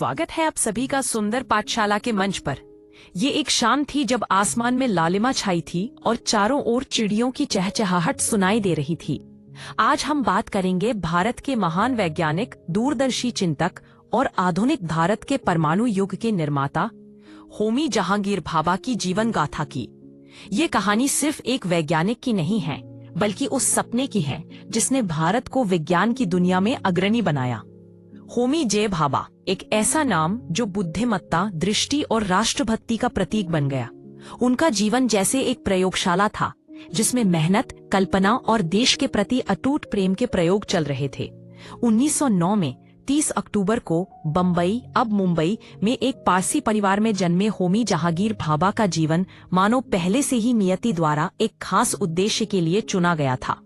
स्वागत है आप सभी का सुंदर पाठशाला के मंच पर। ये एक शाम थी जब आसमान में लालिमा छाई थी और चारों ओर चिड़ियों की चहचहाहट सुनाई दे रही थी। आज हम बात करेंगे भारत के महान वैज्ञानिक, दूरदर्शी चिंतक और आधुनिक भारत के परमाणु युग के निर्माता होमी जहांगीर भाभा की जीवन गाथा की। ये कहानी सिर्फ एक वैज्ञानिक की नहीं है, बल्कि उस सपने की है जिसने भारत को विज्ञान की दुनिया में अग्रणी बनाया। होमी जे भाभा एक ऐसा नाम जो बुद्धिमत्ता, दृष्टि और राष्ट्रभक्ति का प्रतीक बन गया। उनका जीवन जैसे एक प्रयोगशाला था जिसमें मेहनत, कल्पना और देश के प्रति अटूट प्रेम के प्रयोग चल रहे थे। 1909 में 30 अक्टूबर को बम्बई, अब मुंबई में एक पारसी परिवार में जन्मे होमी जहांगीर भाभा का जीवन मानो पहले से ही नियति द्वारा एक खास उद्देश्य के लिए चुना गया था।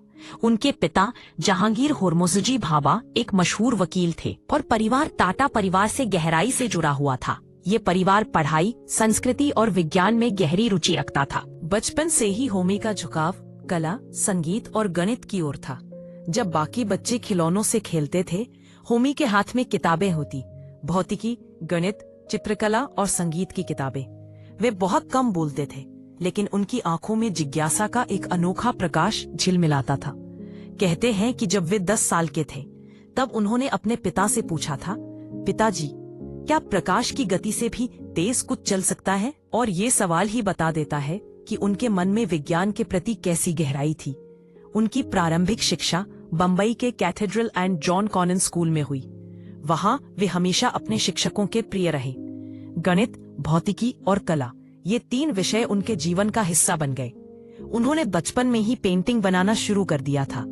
उनके पिता जहांगीर होर्मुसजी भाभा एक मशहूर वकील थे और परिवार टाटा परिवार से गहराई से जुड़ा हुआ था। ये परिवार पढ़ाई, संस्कृति और विज्ञान में गहरी रुचि रखता था। बचपन से ही होमी का झुकाव कला, संगीत और गणित की ओर था। जब बाकी बच्चे खिलौनों से खेलते थे, होमी के हाथ में किताबें होती, भौतिकी, गणित, चित्रकला और संगीत की किताबें। वे बहुत कम बोलते थे, लेकिन उनकी आंखों में जिज्ञासा का एक अनोखा प्रकाश झिलमिलाता था। कहते हैं कि जब वे 10 साल के थे, तब उन्होंने अपने पिता से पूछा था, पिताजी, क्या प्रकाश की गति से भी तेज कुछ चल सकता है? और ये सवाल ही बता देता है कि उनके मन में विज्ञान के प्रति कैसी गहराई थी। उनकी प्रारंभिक शिक्षा बम्बई के cathedral and John Connon school में हुई। वहां वे हमेशा अपने शिक्षकों के प्रिय रहे। गणित, भौतिकी और कला, ये 3 विषय उनके जीवन का हिस्सा बन गए। उन्होंने बचपन में ही पेंटिंग बनाना शुरू कर दिया था।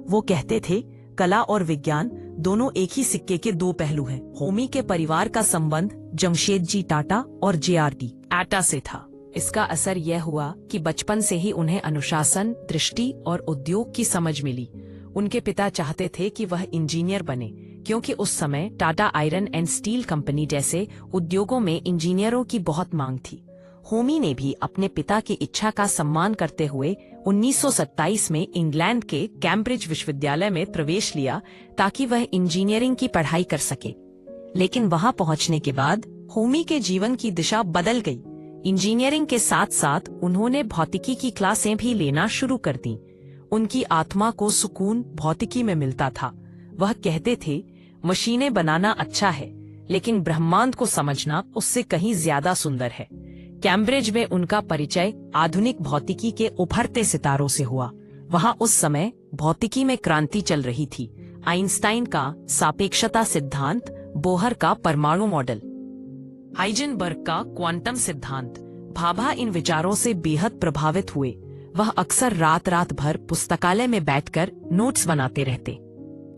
वो कहते थे, कला और विज्ञान दोनों एक ही सिक्के के 2 पहलू हैं। होमी के परिवार का संबंध जमशेदजी टाटा और JRD टाटा से था। इसका असर यह हुआ कि बचपन से ही उन्हें अनुशासन, दृष्टि और उद्योग की समझ मिली। उनके पिता चाहते थे कि वह इंजीनियर बने, क्योंकि उस समय Tata iron and steel company जैसे उद्योगों में इंजीनियरों की बहुत मांग थी। होमी ने भी अपने पिता की इच्छा का सम्मान करते हुए 1927 में इंग्लैंड के कैम्ब्रिज विश्वविद्यालय में प्रवेश लिया ताकि वह इंजीनियरिंग की पढ़ाई कर सके। लेकिन वहां पहुंचने के बाद होमी के जीवन की दिशा बदल गई। इंजीनियरिंग के साथ साथ उन्होंने भौतिकी की क्लासें भी लेना शुरू कर दी। उनकी आत्मा को सुकून भौतिकी में मिलता था। वह कहते थे, मशीनें बनाना अच्छा है, लेकिन ब्रह्मांड को समझना उससे कहीं ज्यादा सुंदर है। कैम्ब्रिज में उनका परिचय आधुनिक भौतिकी के उभरते सितारों से हुआ। वहां उस समय भौतिकी में क्रांति चल रही थी। आइंस्टाइन का सापेक्षता सिद्धांत, बोहर का परमाणु मॉडल, हाइजेनबर्ग का क्वांटम सिद्धांत। भाभा इन विचारों से बेहद प्रभावित हुए। वह अक्सर रात भर पुस्तकालय में बैठकर नोट्स बनाते रहते।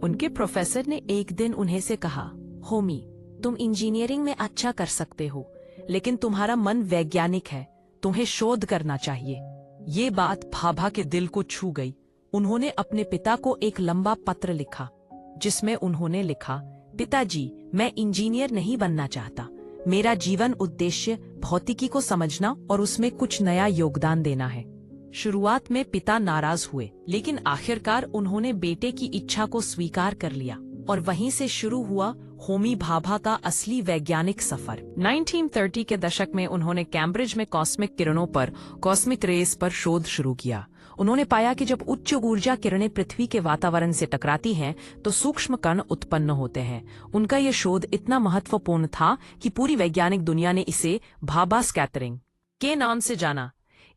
उनके प्रोफेसर ने एक दिन उन्हें से कहा, होमी, तुम इंजीनियरिंग में अच्छा कर सकते हो, लेकिन तुम्हारा मन वैज्ञानिक है, तुम्हें शोध करना चाहिए। ये बात भाभा के दिल को छू गई। उन्होंने अपने पिता को एक लंबा पत्र लिखा, जिसमें उन्होंने लिखा, पिताजी, मैं इंजीनियर नहीं बनना चाहता। मेरा जीवन उद्देश्य भौतिकी को समझना और उसमें कुछ नया योगदान देना है। शुरुआत में पिता नाराज हुए, लेकिन आखिरकार उन्होंने बेटे की इच्छा को स्वीकार कर लिया और वहीं से शुरू हुआ होमी भाभा का असली वैज्ञानिक सफर। 1930 के दशक में उन्होंने कैम्ब्रिज में कॉस्मिक किरणों पर, कॉस्मिक रेस पर शोध शुरू किया। उन्होंने पाया कि जब उच्च ऊर्जा किरणें पृथ्वी के वातावरण से टकराती हैं, तो सूक्ष्म कण उत्पन्न होते हैं। उनका यह शोध इतना महत्वपूर्ण था कि पूरी वैज्ञानिक दुनिया ने इसे भाभा स्कैटरिंग के नाम से जाना।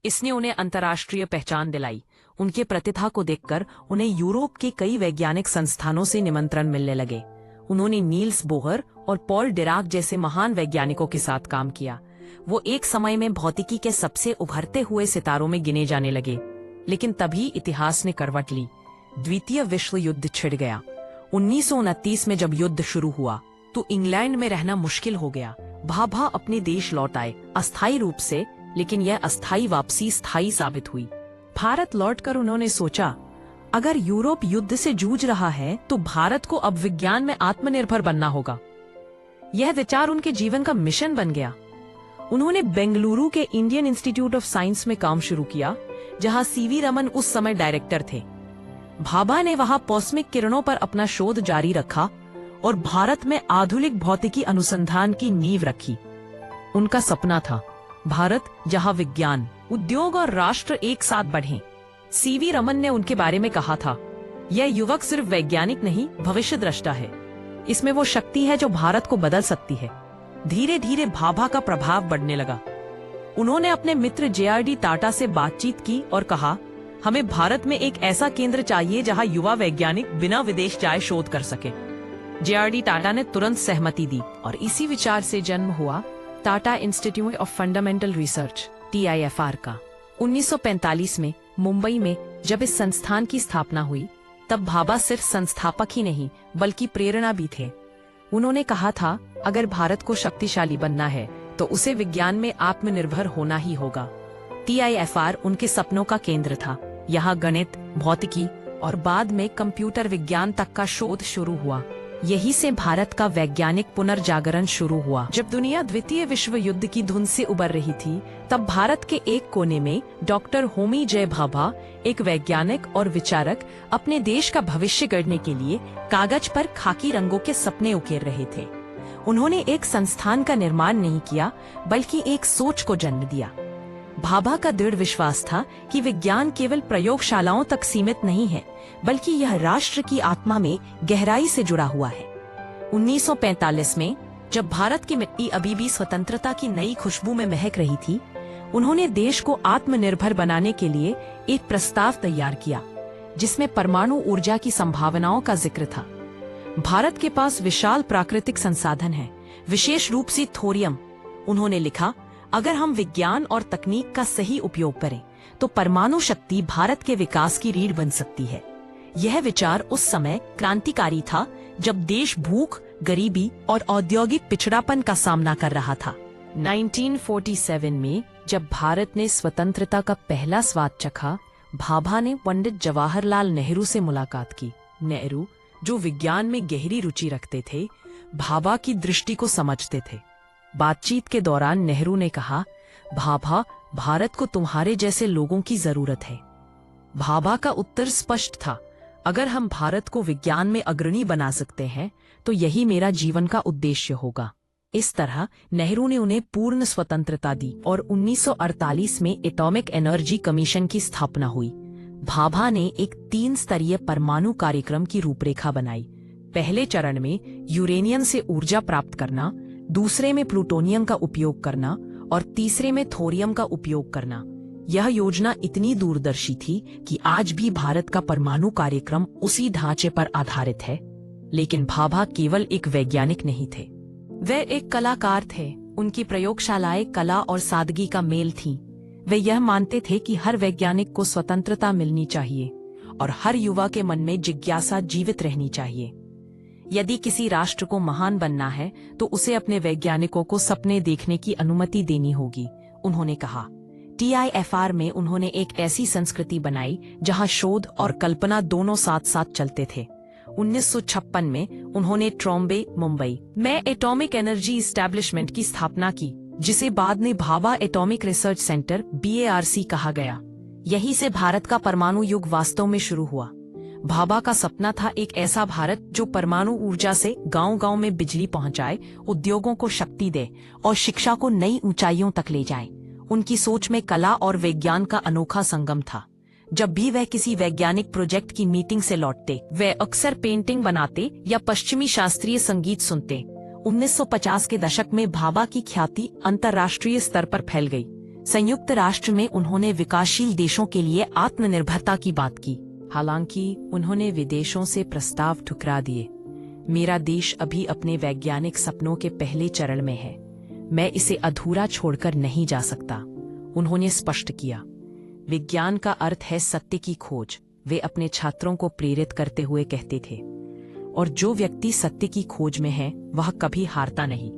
इसने उन्हें अंतर्राष्ट्रीय पहचान दिलाई। उनके प्रतिभा को देखकर उन्हें यूरोप के कई वैज्ञानिक संस्थानों से निमंत्रण मिलने लगे। उन्होंने नील्स बोहर और पॉल डिराक जैसे महान वैज्ञानिकों के साथ काम किया। वो एक समय में भौतिकी के सबसे उभरते हुए सितारों में गिने जाने लगे। लेकिन तभी इतिहास ने करवट ली। द्वितीय विश्व युद्ध छिड़ गया। 1929 में जब युद्ध शुरू हुआ, तो इंग्लैंड में रहना मुश्किल हो गया। भाभा अपने देश लौट आए, अस्थायी रूप से, लेकिन यह अस्थायी वापसी स्थायी साबित हुई। भारत लौटकर उन्होंने सोचा, अगर यूरोप युद्ध से जूझ रहा है, तो भारत को अब विज्ञान में आत्मनिर्भर बनना होगा। यह विचार उनके जीवन का मिशन बन गया। उन्होंने बेंगलुरु के इंडियन इंस्टीट्यूट ऑफ साइंस में काम शुरू किया, जहां CV रमन उस समय डायरेक्टर थे। भाभा ने वहां कॉस्मिक किरणों पर अपना शोध जारी रखा और भारत में आधुनिक भौतिकी अनुसंधान की नींव रखी। उनका सपना था भारत जहां विज्ञान, उद्योग और राष्ट्र एक साथ बढ़ें। सीवी रमन ने उनके बारे में कहा था, यह युवक सिर्फ वैज्ञानिक नहीं, भविष्य दृष्टा है। इसमें वो शक्ति है जो भारत को बदल सकती है। धीरे धीरे भाभा का प्रभाव बढ़ने लगा। उन्होंने अपने मित्र JRD टाटा से बातचीत की और कहा, हमें भारत में एक ऐसा केंद्र चाहिए जहां युवा वैज्ञानिक बिना विदेश जाए शोध कर सके। JRD टाटा ने तुरंत सहमति दी और इसी विचार से जन्म हुआ Tata institute of fundamental research TIFR का। 1945 में मुंबई में जब इस संस्थान की स्थापना हुई, तब भाभा सिर्फ संस्थापक ही नहीं बल्कि प्रेरणा भी थे। उन्होंने कहा था, अगर भारत को शक्तिशाली बनना है तो उसे विज्ञान में आत्मनिर्भर होना ही होगा। TIFR उनके सपनों का केंद्र था। यहाँ गणित, भौतिकी और बाद में कंप्यूटर विज्ञान तक का शोध शुरू हुआ। यही से भारत का वैज्ञानिक पुनर्जागरण शुरू हुआ। जब दुनिया द्वितीय विश्व युद्ध की धुंध से उबर रही थी, तब भारत के एक कोने में डॉक्टर होमी जे भाभा, एक वैज्ञानिक और विचारक, अपने देश का भविष्य गढ़ने के लिए कागज पर खाकी रंगों के सपने उकेर रहे थे। उन्होंने एक संस्थान का निर्माण नहीं किया, बल्कि एक सोच को जन्म दिया। भाभा का दृढ़ विश्वास था कि विज्ञान केवल प्रयोगशालाओं तक सीमित नहीं है, बल्कि यह राष्ट्र की आत्मा में गहराई से जुड़ा हुआ है। 1945 में जब भारत की मिट्टी अभी भी स्वतंत्रता की नई खुशबू में महक रही थी, उन्होंने देश को आत्मनिर्भर बनाने के लिए एक प्रस्ताव तैयार किया, जिसमें परमाणु ऊर्जा की संभावनाओं का जिक्र था। भारत के पास विशाल प्राकृतिक संसाधन है, विशेष रूप से थोरियम। उन्होंने लिखा, अगर हम विज्ञान और तकनीक का सही उपयोग करें तो परमाणु शक्ति भारत के विकास की रीढ़ बन सकती है। यह विचार उस समय क्रांतिकारी था, जब देश भूख, गरीबी और औद्योगिक पिछड़ापन का सामना कर रहा था। 1947 में जब भारत ने स्वतंत्रता का पहला स्वाद चखा, भाभा ने पंडित जवाहरलाल नेहरू से मुलाकात की। नेहरू, जो विज्ञान में गहरी रुचि रखते थे, भाभा की दृष्टि को समझते थे। बातचीत के दौरान नेहरू ने कहा, भाभा, भारत को तुम्हारे जैसे लोगों की जरूरत है। भाभा का उत्तर स्पष्ट था, अगर हम भारत को विज्ञान में अग्रणी बना सकते हैं तो यही मेरा जीवन का उद्देश्य होगा। इस तरह नेहरू ने उन्हें पूर्ण स्वतंत्रता दी और 1948 में एटॉमिक एनर्जी कमीशन की स्थापना हुई। भाभा ने एक 3 स्तरीय परमाणु कार्यक्रम की रूपरेखा बनाई। पहले चरण में यूरेनियम से ऊर्जा प्राप्त करना, दूसरे में प्लूटोनियम का उपयोग करना और तीसरे में थोरियम का उपयोग करना। यह योजना इतनी दूरदर्शी थी कि आज भी भारत का परमाणु कार्यक्रम उसी ढांचे पर आधारित है। लेकिन भाभा केवल एक वैज्ञानिक नहीं थे, वे एक कलाकार थे। उनकी प्रयोगशालाएं कला और सादगी का मेल थीं। वे यह मानते थे कि हर वैज्ञानिक को स्वतंत्रता मिलनी चाहिए और हर युवा के मन में जिज्ञासा जीवित रहनी चाहिए। यदि किसी राष्ट्र को महान बनना है तो उसे अपने वैज्ञानिकों को सपने देखने की अनुमति देनी होगी, उन्होंने कहा। TIFR में उन्होंने एक ऐसी संस्कृति बनाई जहां शोध और कल्पना दोनों साथ साथ चलते थे। 1956 में उन्होंने ट्रॉम्बे, मुंबई में एटॉमिक एनर्जी एस्टेब्लिशमेंट की स्थापना की, जिसे बाद में Bhabha atomic research centre BARC कहा गया। यहीं से भारत का परमाणु युग वास्तव में शुरू हुआ। भाभा का सपना था एक ऐसा भारत जो परमाणु ऊर्जा से गांव-गांव में बिजली पहुंचाए, उद्योगों को शक्ति दे और शिक्षा को नई ऊंचाइयों तक ले जाए। उनकी सोच में कला और विज्ञान का अनोखा संगम था। जब भी वह किसी वैज्ञानिक प्रोजेक्ट की मीटिंग से लौटते, वे अक्सर पेंटिंग बनाते या पश्चिमी शास्त्रीय संगीत सुनते। 1950 के दशक में भाभा की ख्याति अंतर्राष्ट्रीय स्तर पर फैल गई। संयुक्त राष्ट्र में उन्होंने विकासशील देशों के लिए आत्मनिर्भरता की बात की। हालांकि उन्होंने विदेशों से प्रस्ताव ठुकरा दिए। मेरा देश अभी अपने वैज्ञानिक सपनों के पहले चरण में है, मैं इसे अधूरा छोड़कर नहीं जा सकता, उन्होंने स्पष्ट किया। विज्ञान का अर्थ है सत्य की खोज, वे अपने छात्रों को प्रेरित करते हुए कहते थे। और जो व्यक्ति सत्य की खोज में है वह कभी हारता नहीं।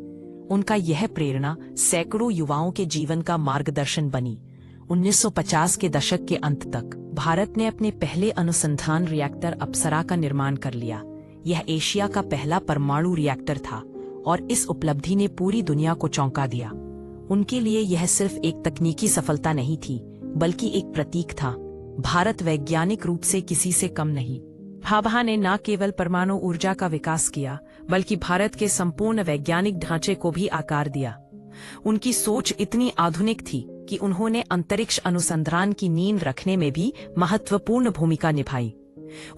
उनका यह प्रेरणा सैकड़ों युवाओं के जीवन का मार्गदर्शन बनी। 1950 के दशक के अंत तक भारत ने अपने पहले अनुसंधान रिएक्टर अप्सरा का निर्माण कर लिया। यह एशिया का पहला परमाणु रिएक्टर था और इस उपलब्धि ने पूरी दुनिया को चौंका दिया। उनके लिए यह सिर्फ एक तकनीकी सफलता नहीं थी, बल्कि एक प्रतीक था। भारत वैज्ञानिक रूप से किसी से कम नहीं। भाभा ने न केवल परमाणु ऊर्जा का विकास किया, बल्कि भारत के संपूर्ण वैज्ञानिक ढांचे को भी आकार दिया। उनकी सोच इतनी आधुनिक थी कि उन्होंने अंतरिक्ष अनुसंधान की नींव रखने में भी महत्वपूर्ण भूमिका निभाई।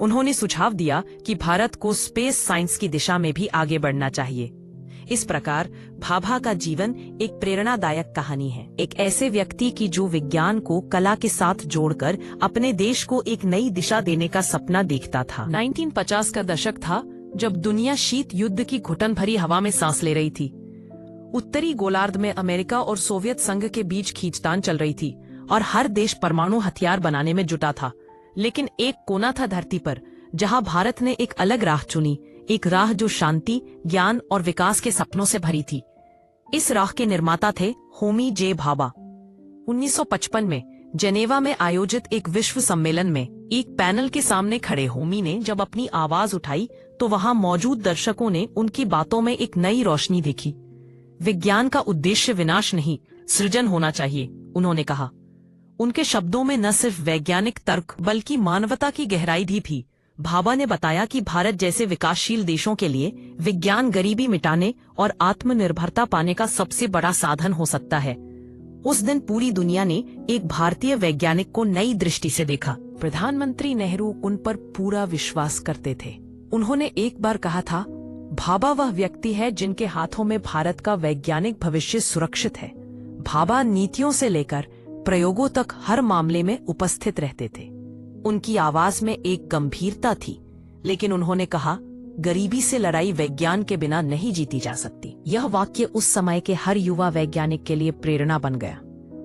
उन्होंने सुझाव दिया कि भारत को स्पेस साइंस की दिशा में भी आगे बढ़ना चाहिए। इस प्रकार भाभा का जीवन एक प्रेरणादायक कहानी है, एक ऐसे व्यक्ति की जो विज्ञान को कला के साथ जोड़कर अपने देश को एक नई दिशा देने का सपना देखता था। 1950 का दशक था जब दुनिया शीत युद्ध की घुटन भरी हवा में सांस ले रही थी। उत्तरी गोलार्ध में अमेरिका और सोवियत संघ के बीच खींचतान चल रही थी और हर देश परमाणु हथियार बनाने में जुटा था। लेकिन एक कोना था धरती पर जहां भारत ने एक अलग राह चुनी, एक राह जो शांति, ज्ञान और विकास के सपनों से भरी थी। इस राह के निर्माता थे होमी जे भाभा। 1955 में जेनेवा में आयोजित एक विश्व सम्मेलन में एक पैनल के सामने खड़े होमी ने जब अपनी आवाज उठाई तो वहां मौजूद दर्शकों ने उनकी बातों में एक नई रोशनी देखी। विज्ञान का उद्देश्य विनाश नहीं, सृजन होना चाहिए, उन्होंने कहा। उनके शब्दों में न सिर्फ वैज्ञानिक तर्क बल्कि मानवता की गहराई भी थी। भाभा ने बताया कि भारत जैसे विकासशील देशों के लिए विज्ञान गरीबी मिटाने और आत्मनिर्भरता पाने का सबसे बड़ा साधन हो सकता है। उस दिन पूरी दुनिया ने एक भारतीय वैज्ञानिक को नई दृष्टि से देखा। प्रधानमंत्री नेहरू उन पर पूरा विश्वास करते थे। उन्होंने एक बार कहा था, भाभा वह व्यक्ति है जिनके हाथों में भारत का वैज्ञानिक भविष्य सुरक्षित है। भाभा नीतियों से लेकर प्रयोगों तक हर मामले में उपस्थित रहते थे। उनकी आवाज में एक गंभीरता थी, लेकिन उन्होंने कहा, गरीबी से लड़ाई विज्ञान के बिना नहीं जीती जा सकती। यह वाक्य उस समय के हर युवा वैज्ञानिक के लिए प्रेरणा बन गया।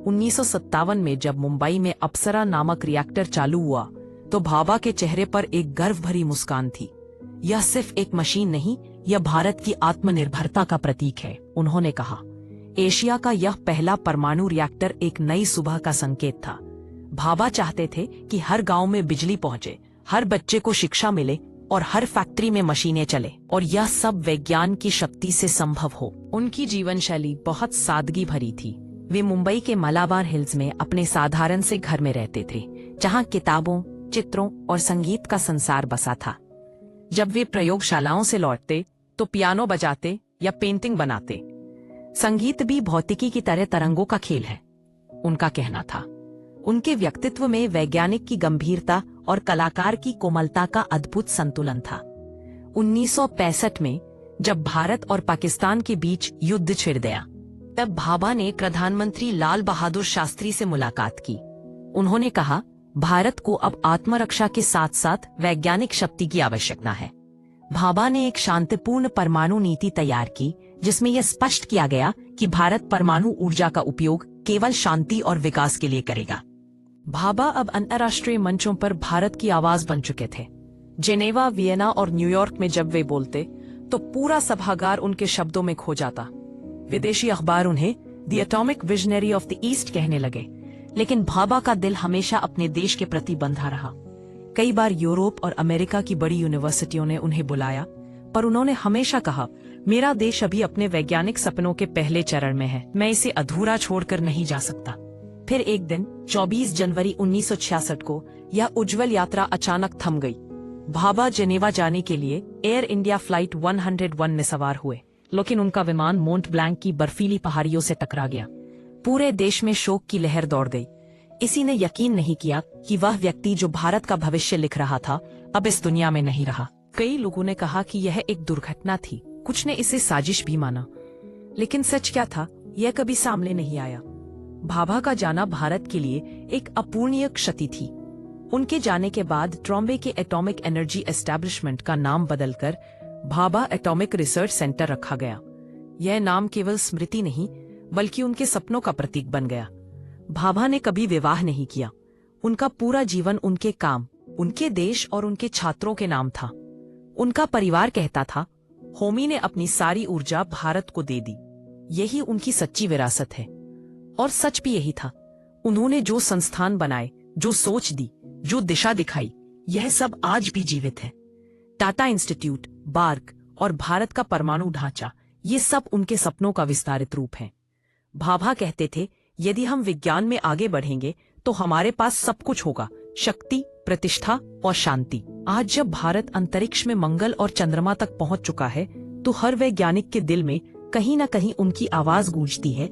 1957 में जब मुंबई में अप्सरा नामक रिएक्टर चालू हुआ तो भाभा के चेहरे पर एक गर्व भरी मुस्कान थी। यह सिर्फ एक मशीन नहीं, यह भारत की आत्मनिर्भरता का प्रतीक है, उन्होंने कहा। एशिया का यह पहला परमाणु रिएक्टर एक नई सुबह का संकेत था। भाभा चाहते थे कि हर गांव में बिजली पहुंचे, हर बच्चे को शिक्षा मिले और हर फैक्ट्री में मशीनें चले, और यह सब विज्ञान की शक्ति से संभव हो। उनकी जीवन शैली बहुत सादगी भरी थी। वे मुंबई के मलाबार हिल्स में अपने साधारण से घर में रहते थे, जहां किताबों, चित्रों और संगीत का संसार बसा था। जब वे प्रयोगशालाओं से लौटते तो पियानो बजाते या पेंटिंग बनाते। संगीत भी भौतिकी की तरह तरंगों का खेल है, उनका कहना था। उनके व्यक्तित्व में वैज्ञानिक की गंभीरता और कलाकार की कोमलता का अद्भुत संतुलन था। 1965 में जब भारत और पाकिस्तान के बीच युद्ध छिड़ गया, तब भाभा ने प्रधानमंत्री लाल बहादुर शास्त्री से मुलाकात की। उन्होंने कहा, भारत को अब आत्मरक्षा के साथ साथ वैज्ञानिक शक्ति की आवश्यकता है। भाभा ने एक शांतिपूर्ण परमाणु नीति तैयार की, जिसमें यह स्पष्ट किया गया कि भारत परमाणु ऊर्जा का उपयोग केवल शांति और विकास के लिए करेगा। भाभा अब अंतर्राष्ट्रीय मंचों पर भारत की आवाज बन चुके थे। जेनेवा, वियना और न्यूयॉर्क में जब वे बोलते तो पूरा सभागार उनके शब्दों में खो जाता। विदेशी अखबार उन्हें the atomic visionary of the east कहने लगे, लेकिन भाभा का दिल हमेशा अपने देश के प्रति बंधा रहा। कई बार यूरोप और अमेरिका की बड़ी यूनिवर्सिटियों ने उन्हें बुलाया, पर उन्होंने हमेशा कहा, मेरा देश अभी अपने वैज्ञानिक सपनों के पहले चरण में है, मैं इसे अधूरा छोड़कर नहीं जा सकता। फिर एक दिन 24 जनवरी 1966 को यह उज्जवल यात्रा अचानक थम गई। भाभा जेनेवा जाने के लिए एयर इंडिया फ्लाइट 101 में सवार हुए, लेकिन उनका विमान मोंट ब्लैंक की बर्फीली पहाड़ियों से टकरा गया। पूरे देश में शोक की लहर दौड़ गई। किसी ने यकीन नहीं किया कि वह व्यक्ति जो भारत का भविष्य लिख रहा था, अब इस दुनिया में नहीं रहा। कई लोगों ने कहा कि यह एक दुर्घटना थी, कुछ ने इसे साजिश भी माना, लेकिन सच क्या था, यह कभी सामने नहीं आया। भाभा का जाना भारत के लिए एक अपूरणीय क्षति थी। उनके जाने के बाद ट्रॉम्बे के एटॉमिक एनर्जी एस्टैब्लिशमेंट का नाम बदलकर भाभा एटॉमिक रिसर्च सेंटर रखा गया। यह नाम केवल स्मृति नहीं, बल्कि उनके सपनों का प्रतीक बन गया। भाभा ने कभी विवाह नहीं किया। उनका पूरा जीवन उनके काम, उनके देश और उनके छात्रों के नाम था। उनका परिवार कहता था, होमी ने अपनी सारी ऊर्जा भारत को दे दी। यही उनकी सच्ची विरासत है। और सच भी यही था। उन्होंने जो संस्थान बनाए, जो सोच दी, जो दिशा दिखाई, यह सब आज भी जीवित है। टाटा इंस्टीट्यूट, बार्क और भारत का परमाणु ढांचा, ये सब उनके सपनों का विस्तारित रूप है। भाभा कहते थे, यदि हम विज्ञान में आगे बढ़ेंगे तो हमारे पास सब कुछ होगा, शक्ति, प्रतिष्ठा और शांति। आज जब भारत अंतरिक्ष में मंगल और चंद्रमा तक पहुंच चुका है, तो हर वैज्ञानिक के दिल में कहीं न कहीं उनकी आवाज गूंजती है,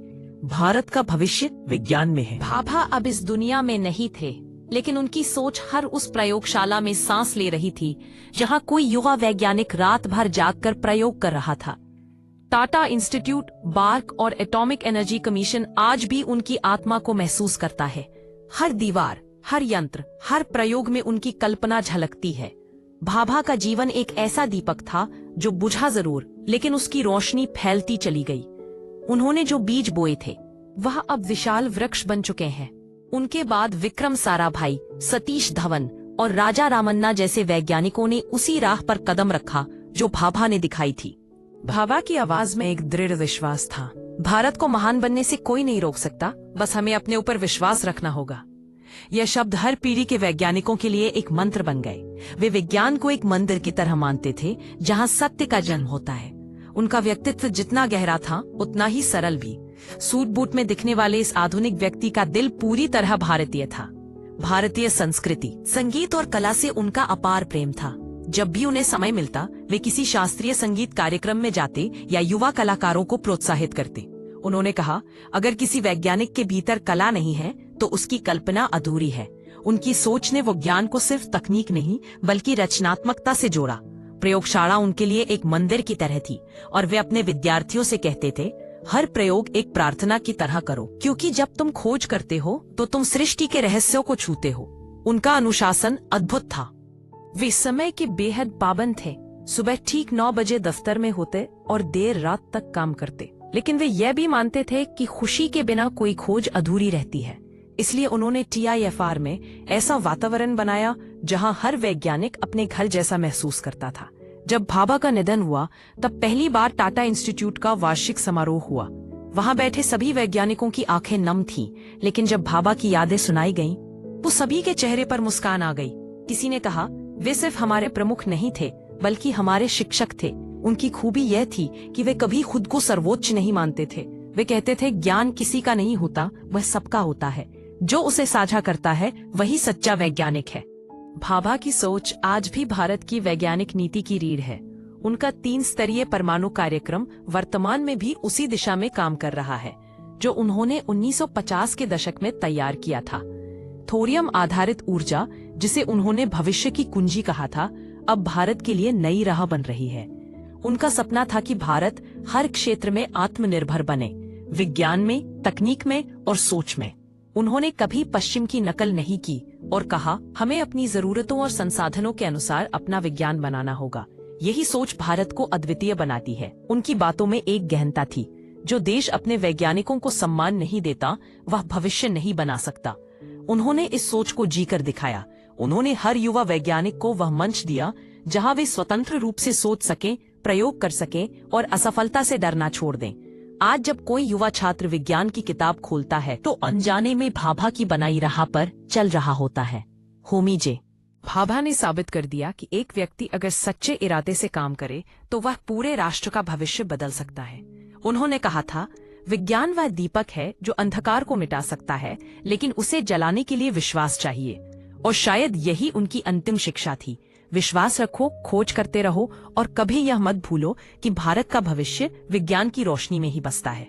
भारत का भविष्य विज्ञान में है। भाभा अब इस दुनिया में नहीं थे, लेकिन उनकी सोच हर उस प्रयोगशाला में सांस ले रही थी जहां कोई युवा वैज्ञानिक रात भर जागकर प्रयोग कर रहा था। टाटा इंस्टीट्यूट, बार्क और एटॉमिक एनर्जी कमीशन आज भी उनकी आत्मा को महसूस करता है। हर दीवार, हर यंत्र, हर प्रयोग में उनकी कल्पना झलकती है। भाभा का जीवन एक ऐसा दीपक था जो बुझा जरूर, लेकिन उसकी रोशनी फैलती चली गई। उन्होंने जो बीज बोए थे वह अब विशाल वृक्ष बन चुके हैं। उनके बाद विक्रम साराभाई, सतीश धवन और राजा रामन्ना जैसे वैज्ञानिकों ने उसी राह पर कदम रखा जो भाभा ने दिखाई थी। भाभा की आवाज में एक दृढ़ विश्वास था, भारत को महान बनने से कोई नहीं रोक सकता, बस हमें अपने ऊपर विश्वास रखना होगा। यह शब्द हर पीढ़ी के वैज्ञानिकों के लिए एक मंत्र बन गए। वे विज्ञान को एक मंदिर की तरह मानते थे जहां सत्य का जन्म होता है। उनका व्यक्तित्व जितना गहरा था उतना ही सरल भी। सूट बूट में दिखने वाले इस आधुनिक व्यक्ति का दिल पूरी तरह भारतीय था। भारतीय संस्कृति, संगीत और कला से उनका अपार प्रेम था। जब भी उन्हें समय मिलता वे किसी शास्त्रीय संगीत कार्यक्रम में जाते या युवा कलाकारों को प्रोत्साहित करते। उन्होंने कहा, अगर किसी वैज्ञानिक के भीतर कला नहीं है तो उसकी कल्पना अधूरी है। उनकी सोच ने वो ज्ञान को सिर्फ तकनीक नहीं बल्कि रचनात्मकता से जोड़ा। प्रयोगशाला उनके लिए एक मंदिर की तरह थी और वे अपने विद्यार्थियों से कहते थे, हर प्रयोग एक प्रार्थना की तरह करो, क्योंकि जब तुम खोज करते हो तो तुम सृष्टि के रहस्यों को छूते हो। उनका अनुशासन अद्भुत था। वे समय के बेहद पाबंद थे। सुबह ठीक 9 बजे दफ्तर में होते और देर रात तक काम करते। लेकिन वे यह भी मानते थे कि खुशी के बिना कोई खोज अधूरी रहती है। इसलिए उन्होंने TIFR में ऐसा वातावरण बनाया जहां हर वैज्ञानिक अपने घर जैसा महसूस करता था। जब भाभा का निधन हुआ तब पहली बार टाटा इंस्टीट्यूट का वार्षिक समारोह हुआ। वहां बैठे सभी वैज्ञानिकों की आंखें नम थीं, लेकिन जब भाभा की यादें सुनाई गईं, तो सभी के चेहरे पर मुस्कान आ गई। किसी ने कहा, वे सिर्फ हमारे प्रमुख नहीं थे बल्कि हमारे शिक्षक थे। उनकी खूबी यह थी कि वे कभी खुद को सर्वोच्च नहीं मानते थे। वे कहते थे, ज्ञान किसी का नहीं होता, वह सबका होता है। जो उसे साझा करता है वही सच्चा वैज्ञानिक है। भाभा की सोच आज भी भारत की वैज्ञानिक नीति की रीढ़ है। उनका 3 स्तरीय परमाणु कार्यक्रम वर्तमान में भी उसी दिशा में काम कर रहा है जो उन्होंने 1950 के दशक में तैयार किया था। थोरियम आधारित ऊर्जा, जिसे उन्होंने भविष्य की कुंजी कहा था, अब भारत के लिए नई राह बन रही है। उनका सपना था कि भारत हर क्षेत्र में आत्मनिर्भर बने, विज्ञान में, तकनीक में और सोच में। उन्होंने कभी पश्चिम की नकल नहीं की और कहा, हमें अपनी जरूरतों और संसाधनों के अनुसार अपना विज्ञान बनाना होगा। यही सोच भारत को अद्वितीय बनाती है। उनकी बातों में एक गहनता थी, जो देश अपने वैज्ञानिकों को सम्मान नहीं देता वह भविष्य नहीं बना सकता। उन्होंने इस सोच को जीकर दिखाया। उन्होंने हर युवा वैज्ञानिक को वह मंच दिया जहां वे स्वतंत्र रूप से सोच सकें, प्रयोग कर सकें और असफलता से डरना छोड़ दें। आज जब कोई युवा छात्र विज्ञान की किताब खोलता है तो अनजाने में भाभा की बनाई राह पर चल रहा होता है। होमी जे भाभा ने साबित कर दिया कि एक व्यक्ति अगर सच्चे इरादे से काम करे तो वह पूरे राष्ट्र का भविष्य बदल सकता है। उन्होंने कहा था, विज्ञान वह दीपक है जो अंधकार को मिटा सकता है, लेकिन उसे जलाने के लिए विश्वास चाहिए। और शायद यही उनकी अंतिम शिक्षा थी। विश्वास रखो, खोज करते रहो और कभी यह मत भूलो कि भारत का भविष्य विज्ञान की रोशनी में ही बसता है।